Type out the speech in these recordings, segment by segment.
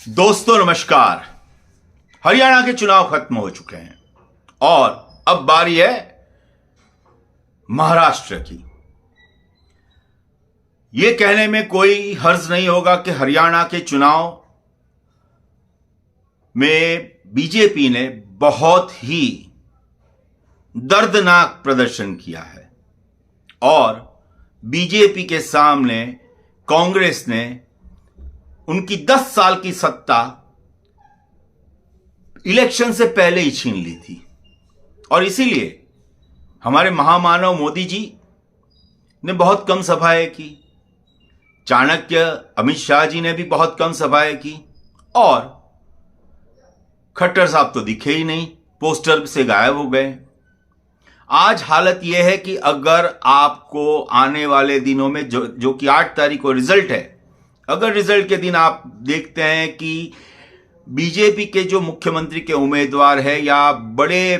दोस्तों नमस्कार। हरियाणा के चुनाव खत्म हो चुके हैं और अब बारी है महाराष्ट्र की। यह कहने में कोई हर्ज नहीं होगा कि हरियाणा के चुनाव में बीजेपी ने बहुत ही दर्दनाक प्रदर्शन किया है और बीजेपी के सामने कांग्रेस ने उनकी 10 साल की सत्ता इलेक्शन से पहले ही छीन ली थी। और इसीलिए हमारे महामानव मोदी जी ने बहुत कम सभाएं की, चाणक्य अमित शाह जी ने भी बहुत कम सभाएं की और खट्टर साहब तो दिखे ही नहीं, पोस्टर से गायब हो गए। आज हालत यह है कि अगर आपको आने वाले दिनों में जो कि 8 तारीख को रिजल्ट है, अगर रिजल्ट के दिन आप देखते हैं कि बीजेपी के जो मुख्यमंत्री के उम्मीदवार है या बड़े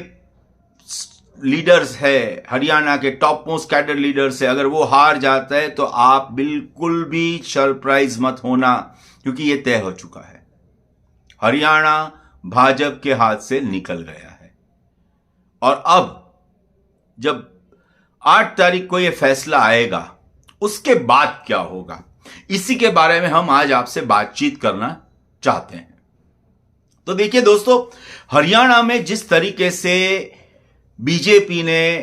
लीडर्स है, हरियाणा के टॉप मोस्ट कैडर लीडर्स है, अगर वो हार जाता है तो आप बिल्कुल भी सरप्राइज मत होना, क्योंकि ये तय हो चुका है। हरियाणा भाजपा के हाथ से निकल गया है। और अब जब 8 तारीख को यह फैसला आएगा, उसके बाद क्या होगा, इसी के बारे में हम आज आपसे बातचीत करना चाहते हैं। तो देखिए दोस्तों, हरियाणा में जिस तरीके से बीजेपी ने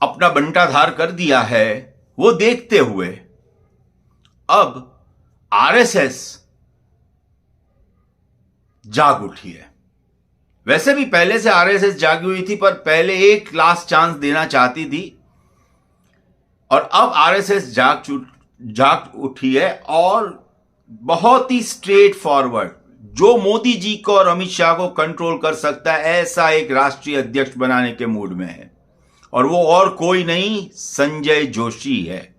अपना बंटाधार कर दिया है, वो देखते हुए अब आरएसएस जाग उठी है। वैसे भी पहले से आरएसएस जागी हुई थी, पर पहले एक लास्ट चांस देना चाहती थी और अब आरएसएस जाग उठी है और बहुत ही स्ट्रेट फॉरवर्ड, जो मोदी जी को और अमित शाह को कंट्रोल कर सकता है, ऐसा एक राष्ट्रीय अध्यक्ष बनाने के मूड में है। और वो और कोई नहीं, संजय जोशी है।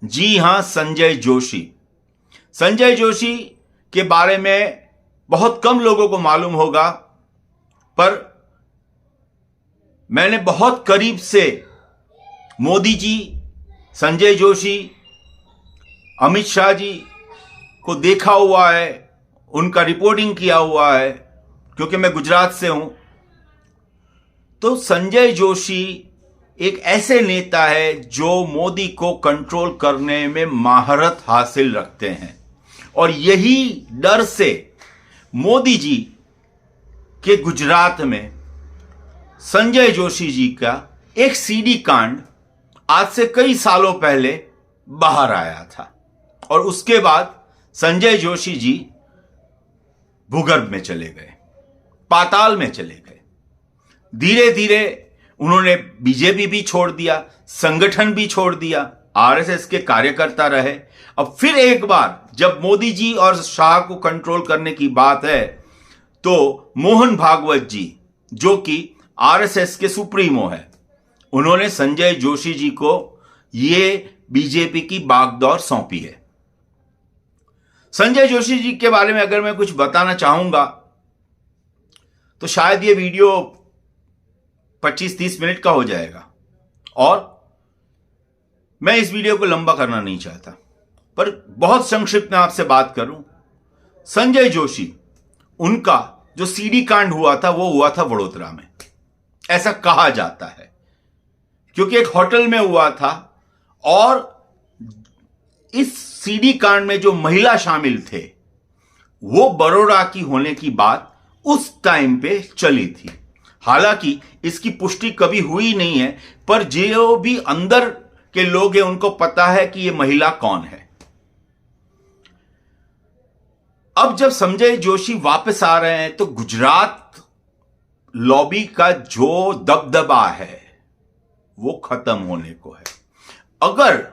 जी हां, संजय जोशी। संजय जोशी के बारे में बहुत कम लोगों को मालूम होगा, पर मैंने बहुत करीब से मोदी जी, संजय जोशी, अमित शाह जी को देखा हुआ है, उनका रिपोर्टिंग किया हुआ है, क्योंकि मैं गुजरात से हूं। तो संजय जोशी एक ऐसे नेता है जो मोदी को कंट्रोल करने में महारत हासिल रखते हैं और यही डर से मोदी जी के गुजरात में संजय जोशी जी का एक सीडी कांड आज से कई सालों पहले बाहर आया था और उसके बाद संजय जोशी जी भूगर्भ में चले गए, पाताल में चले गए। धीरे धीरे उन्होंने बीजेपी भी छोड़ दिया, संगठन भी छोड़ दिया, आरएसएस के कार्यकर्ता रहे। अब फिर एक बार जब मोदी जी और शाह को कंट्रोल करने की बात है, तो मोहन भागवत जी, जो कि आरएसएस के सुप्रीमो है, उन्होंने संजय जोशी जी को ये बीजेपी की बागडोर सौंपी है। संजय जोशी जी के बारे में अगर मैं कुछ बताना चाहूंगा तो शायद ये वीडियो 25-30 मिनट का हो जाएगा और मैं इस वीडियो को लंबा करना नहीं चाहता, पर बहुत संक्षिप्त में आपसे बात करूं। संजय जोशी, उनका जो सीडी कांड हुआ था वो हुआ था वडोदरा में, ऐसा कहा जाता है, क्योंकि एक होटल में हुआ था और इस सीडी कांड में जो महिला शामिल थे वो बड़ौदा की होने की बात उस टाइम पे चली थी। हालांकि इसकी पुष्टि कभी हुई नहीं है, पर जो भी अंदर के लोग हैं उनको पता है कि ये महिला कौन है। अब जब संजय जोशी वापस आ रहे हैं तो गुजरात लॉबी का जो दबदबा है वो खत्म होने को है। अगर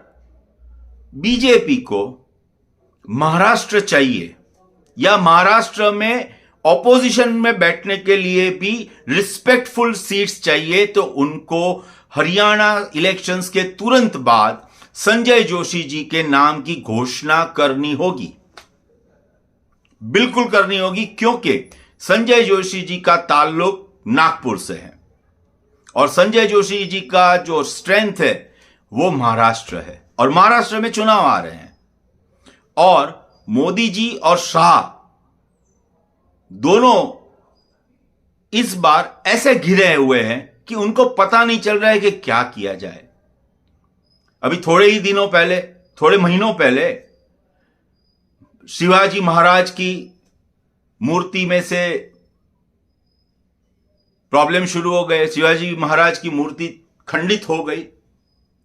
बीजेपी को महाराष्ट्र चाहिए या महाराष्ट्र में ऑपोजिशन में बैठने के लिए भी रिस्पेक्टफुल सीट्स चाहिए, तो उनको हरियाणा इलेक्शंस के तुरंत बाद संजय जोशी जी के नाम की घोषणा करनी होगी, बिल्कुल करनी होगी, क्योंकि संजय जोशी जी का ताल्लुक नागपुर से है और संजय जोशी जी का जो स्ट्रेंथ है वो महाराष्ट्र है और महाराष्ट्र में चुनाव आ रहे हैं और मोदी जी और शाह दोनों इस बार ऐसे घिरे हुए हैं कि उनको पता नहीं चल रहा है कि क्या किया जाए। अभी थोड़े महीनों पहले शिवाजी महाराज की मूर्ति में से प्रॉब्लम शुरू हो गए। शिवाजी महाराज की मूर्ति खंडित हो गई।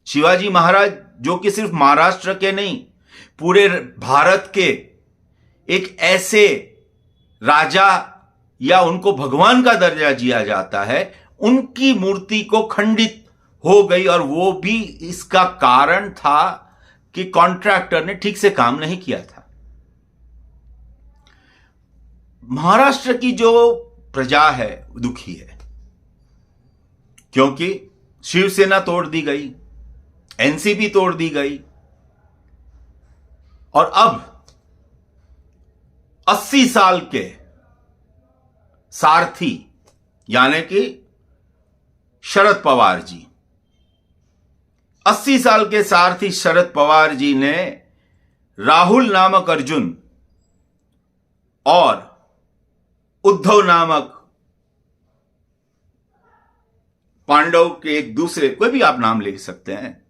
शिवाजी महाराज जो कि सिर्फ महाराष्ट्र के नहीं, पूरे भारत के एक ऐसे राजा या उनको भगवान का दर्जा दिया जाता है, उनकी मूर्ति को खंडित हो गई। और वो भी इसका कारण था कि कॉन्ट्रैक्टर ने ठीक से काम नहीं किया था। महाराष्ट्र की जो प्रजा है दुखी है, क्योंकि शिवसेना तोड़ दी गई, एनसीपी तोड़ दी गई, और अब 80 साल के सारथी यानी कि शरद पवार जी, 80 साल के सारथी शरद पवार जी ने राहुल नामक अर्जुन और उद्धव नामक पांडव के एक दूसरे, कोई भी आप नाम ले सकते हैं,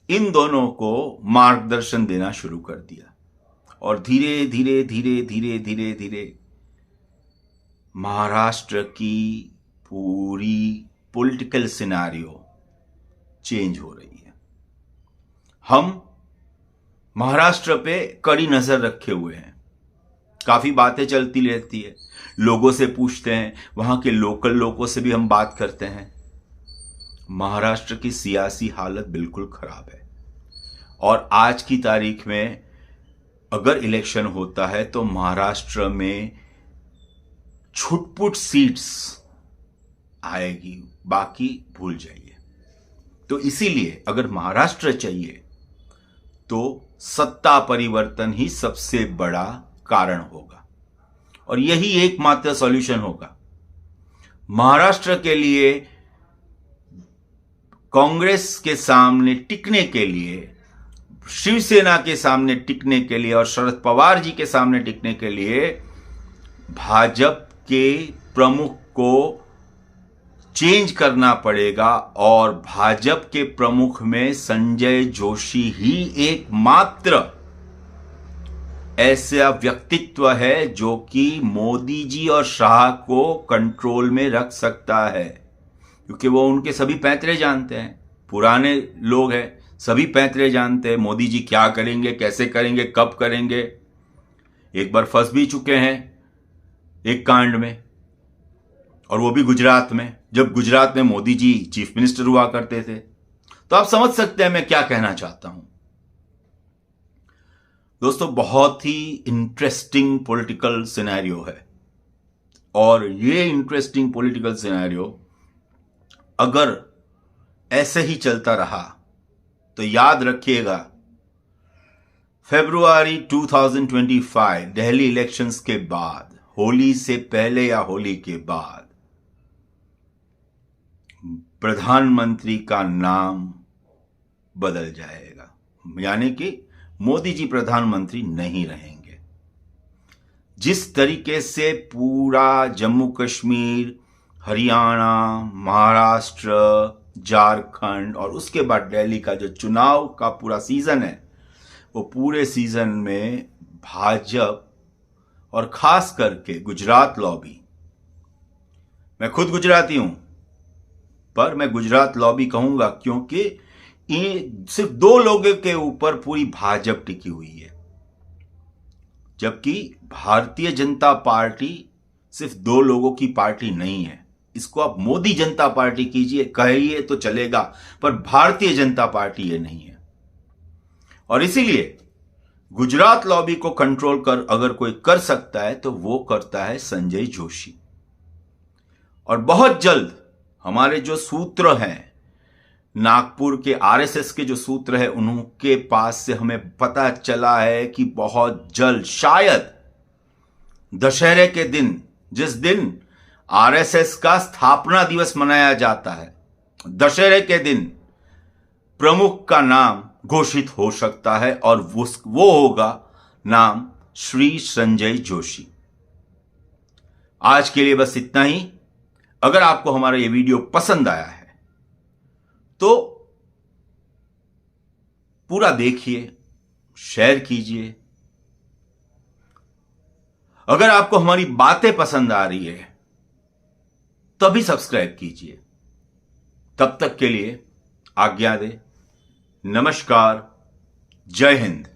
इन दोनों को मार्गदर्शन देना शुरू कर दिया। और धीरे धीरे धीरे धीरे धीरे धीरे महाराष्ट्र की पूरी पॉलिटिकल सिनेरियो चेंज हो रही है। हम महाराष्ट्र पे कड़ी नजर रखे हुए हैं। काफी बातें चलती रहती है, लोगों से पूछते हैं, वहां के लोकल लोगों से भी हम बात करते हैं। महाराष्ट्र की सियासी हालत बिल्कुल खराब है। और आज की तारीख में अगर इलेक्शन होता है तो महाराष्ट्र में छुटपुट सीट्स आएगी, बाकी भूल जाइए। तो इसीलिए अगर महाराष्ट्र चाहिए तो सत्ता परिवर्तन ही सबसे बड़ा कारण होगा, और यही एकमात्र सॉल्यूशन होगा। महाराष्ट्र के लिए कांग्रेस के सामने टिकने के लिए, शिवसेना के सामने टिकने के लिए और शरद पवार जी के सामने टिकने के लिए भाजपा के प्रमुख को चेंज करना पड़ेगा। और भाजपा के प्रमुख में संजय जोशी ही एकमात्र ऐसा व्यक्तित्व है जो कि मोदी जी और शाह को कंट्रोल में रख सकता है, क्योंकि वो उनके सभी पैंतरे जानते हैं, पुराने लोग हैं, सभी पैंतरे जानते हैं मोदी जी क्या करेंगे, कैसे करेंगे, कब करेंगे। एक बार फंस भी चुके हैं एक कांड में, और वो भी गुजरात में, जब गुजरात में मोदी जी चीफ मिनिस्टर हुआ करते थे। तो आप समझ सकते हैं मैं क्या कहना चाहता हूं। दोस्तों, बहुत ही इंटरेस्टिंग पॉलिटिकल सिनेरियो है, और ये इंटरेस्टिंग पॉलिटिकल सिनेरियो अगर ऐसे ही चलता रहा तो याद रखिएगा, फरवरी 2025 दिल्ली इलेक्शंस के बाद, होली से पहले या होली के बाद, प्रधानमंत्री का नाम बदल जाएगा, यानी कि मोदी जी प्रधानमंत्री नहीं रहेंगे। जिस तरीके से पूरा जम्मू कश्मीर, हरियाणा, महाराष्ट्र, झारखंड और उसके बाद दिल्ली का जो चुनाव का पूरा सीजन है, वो पूरे सीजन में भाजपा और खास करके गुजरात लॉबी, मैं खुद गुजराती हूं पर मैं गुजरात लॉबी कहूंगा क्योंकि ये सिर्फ दो लोगों के ऊपर पूरी भाजपा टिकी हुई है, जबकि भारतीय जनता पार्टी सिर्फ दो लोगों की पार्टी नहीं है। इसको आप मोदी जनता पार्टी कीजिए, कहिए तो चलेगा, पर भारतीय जनता पार्टी ये नहीं है। और इसीलिए गुजरात लॉबी को कंट्रोल कर अगर कोई कर सकता है तो वो करता है संजय जोशी। और बहुत जल्द हमारे जो सूत्र हैं, नागपुर के आरएसएस के जो सूत्र है, उनके पास से हमें पता चला है कि बहुत जल्द, शायद दशहरे के दिन, जिस दिन आरएसएस का स्थापना दिवस मनाया जाता है, दशहरे के दिन प्रमुख का नाम घोषित हो सकता है, और वो होगा नाम श्री संजय जोशी। आज के लिए बस इतना ही। अगर आपको हमारा ये वीडियो पसंद आया है तो पूरा देखिए, शेयर कीजिए। अगर आपको हमारी बातें पसंद आ रही है तभी सब्सक्राइब कीजिए। तब तक के लिए आज्ञा दे। नमस्कार, जय हिंद।